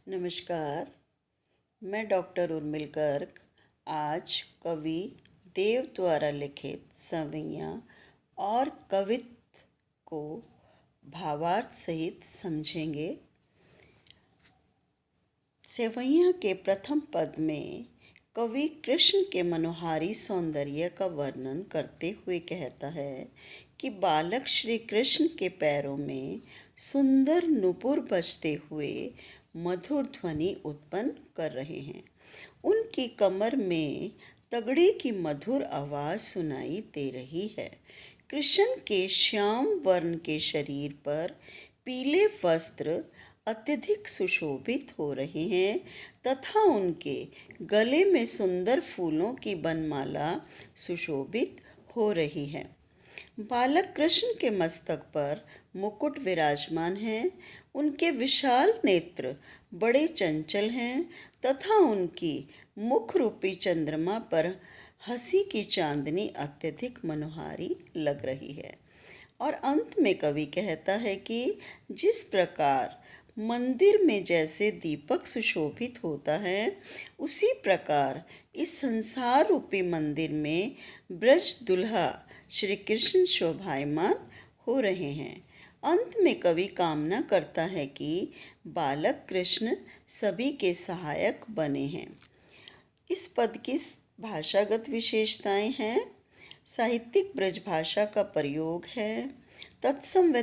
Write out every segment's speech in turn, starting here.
नमस्कार। मैं डॉक्टर उर्मिल गर्ग आज कवि देव द्वारा लिखित सवैयाँ और कवित्त को भावार्थ सहित समझेंगे। सवैयाँ के प्रथम पद में कवि कृष्ण के मनोहारी सौंदर्य का वर्णन करते हुए कहता है कि बालक श्री कृष्ण के पैरों में सुंदर नुपुर बजते हुए मधुर ध्वनि उत्पन्न कर रहे हैं। उनकी कमर में तगड़े की मधुर आवाज़ सुनाई दे रही है। कृष्ण के श्याम वर्ण के शरीर पर पीले वस्त्र अत्यधिक सुशोभित हो रहे हैं तथा उनके गले में सुंदर फूलों की बनमाला सुशोभित हो रही है। बालक कृष्ण के मस्तक पर मुकुट विराजमान है। उनके विशाल नेत्र बड़े चंचल हैं तथा उनकी मुख रूपी चंद्रमा पर हंसी की चांदनी अत्यधिक मनोहारी लग रही है। और अंत में कवि कहता है कि जिस प्रकार मंदिर में जैसे दीपक सुशोभित होता है उसी प्रकार इस संसार रूपी मंदिर में ब्रज दुल्हा श्री कृष्ण शोभायमान हो रहे हैं। अंत में कवि कामना करता है कि बालक कृष्ण सभी के सहायक बने हैं। इस पद की भाषागत विशेषताएं हैं। साहित्यिक ब्रज भाषा का प्रयोग है, तत्सम व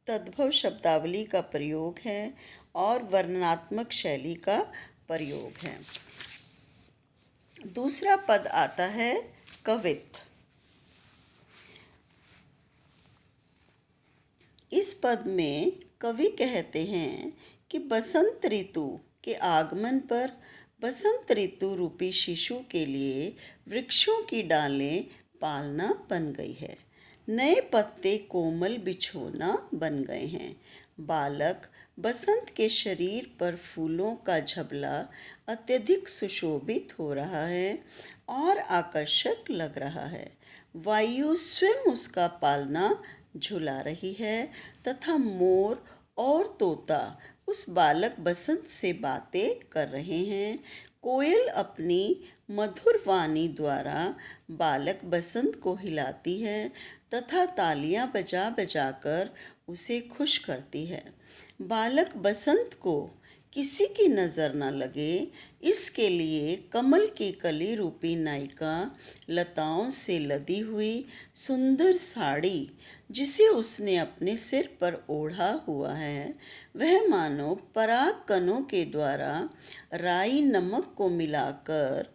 तद्भव शब्दावली का प्रयोग है और वर्णनात्मक शैली का प्रयोग है। दूसरा पद आता है कवित्त। इस पद में कवि कहते हैं कि बसंत ऋतु के आगमन पर बसंत ऋतु रूपी शिशु के लिए वृक्षों की डालें पालना बन गई है। नए पत्ते कोमल बिछोना बन गए हैं। बालक बसंत के शरीर पर फूलों का झबला अत्यधिक सुशोभित हो रहा है और आकर्षक लग रहा है। वायु स्वयं उसका पालना झुला रही है तथा मोर और तोता उस बालक बसंत से बातें कर रहे हैं। कोयल अपनी मधुर वाणी द्वारा बालक बसंत को हिलाती है तथा तालियां बजा बजाकर उसे खुश करती है। बालक बसंत को किसी की नज़र न लगे इसके लिए कमल की कली रूपी नायिका लताओं से लदी हुई सुंदर साड़ी जिसे उसने अपने सिर पर ओढ़ा हुआ है वह मानो पराग कणों के द्वारा राई नमक को मिलाकर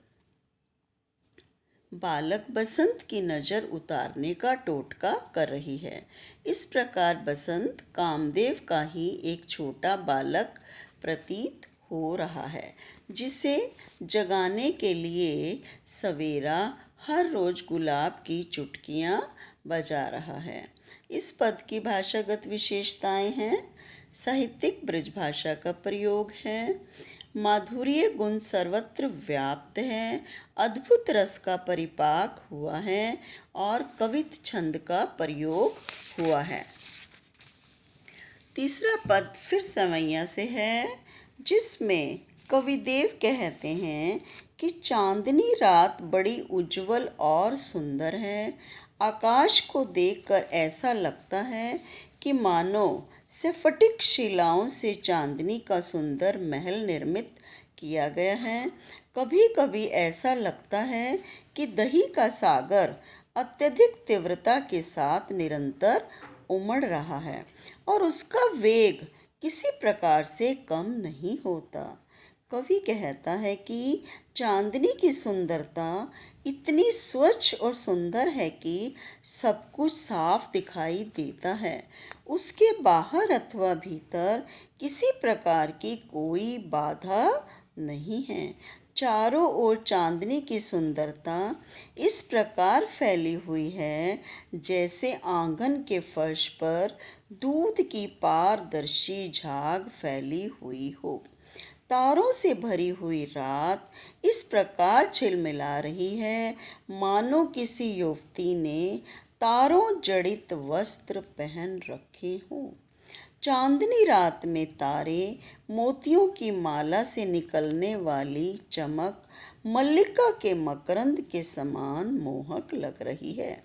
बालक बसंत की नज़र उतारने का टोटका कर रही है। इस प्रकार बसंत कामदेव का ही एक छोटा बालक प्रतीत हो रहा है जिसे जगाने के लिए सवेरा हर रोज़ गुलाब की चुटकियाँ बजा रहा है। इस पद की भाषागत विशेषताएं हैं। साहित्यिक ब्रज भाषा का प्रयोग है। माधुर्य गुण सर्वत्र व्याप्त है। अद्भुत रस का परिपाक हुआ है और कवित्त छंद का प्रयोग हुआ है। तीसरा पद फिर सवैया से है जिसमें कविदेव कहते हैं कि चांदनी रात बड़ी उज्जवल और सुंदर है। आकाश को देखकर ऐसा लगता है कि मानो स्फटिक शिलाओं से चांदनी का सुंदर महल निर्मित किया गया है। कभी कभी ऐसा लगता है कि दही का सागर अत्यधिक तीव्रता के साथ निरंतर उमड़ रहा है और उसका वेग किसी प्रकार से कम नहीं होता। कवि कहता है कि चांदनी की सुंदरता इतनी स्वच्छ और सुंदर है कि सब कुछ साफ दिखाई देता है। उसके बाहर अथवा भीतर किसी प्रकार की कोई बाधा नहीं है। चारों ओर चांदनी की सुंदरता इस प्रकार फैली हुई है जैसे आंगन के फर्श पर दूध की पारदर्शी झाग फैली हुई हो। तारों से भरी हुई रात इस प्रकार झिलमिला रही है मानो किसी युवती ने तारों जड़ित वस्त्र पहन रखे हों। चांदनी रात में तारे, मोतियों की माला से निकलने वाली चमक मल्लिका के मकरंद के समान मोहक लग रही है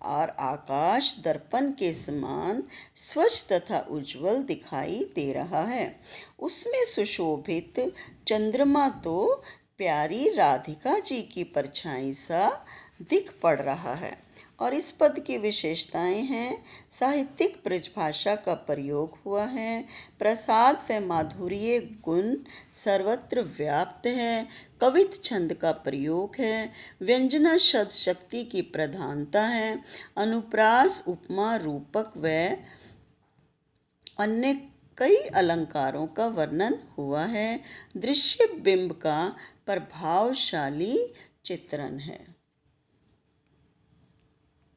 और आकाश दर्पण के समान स्वच्छ तथा उज्जवल दिखाई दे रहा है। उसमें सुशोभित चंद्रमा तो प्यारी राधिका जी की परछाई सा दिख पड़ रहा है। और इस पद की विशेषताएं हैं, साहित्यिक ब्रजभाषा का प्रयोग हुआ है, प्रसाद व माधुर्य गुण सर्वत्र व्याप्त है, कवित छंद का प्रयोग है, व्यंजना शब्द शक्ति की प्रधानता है, अनुप्रास उपमा रूपक व अन्य कई अलंकारों का वर्णन हुआ है, दृश्य बिंब का प्रभावशाली चित्रण है।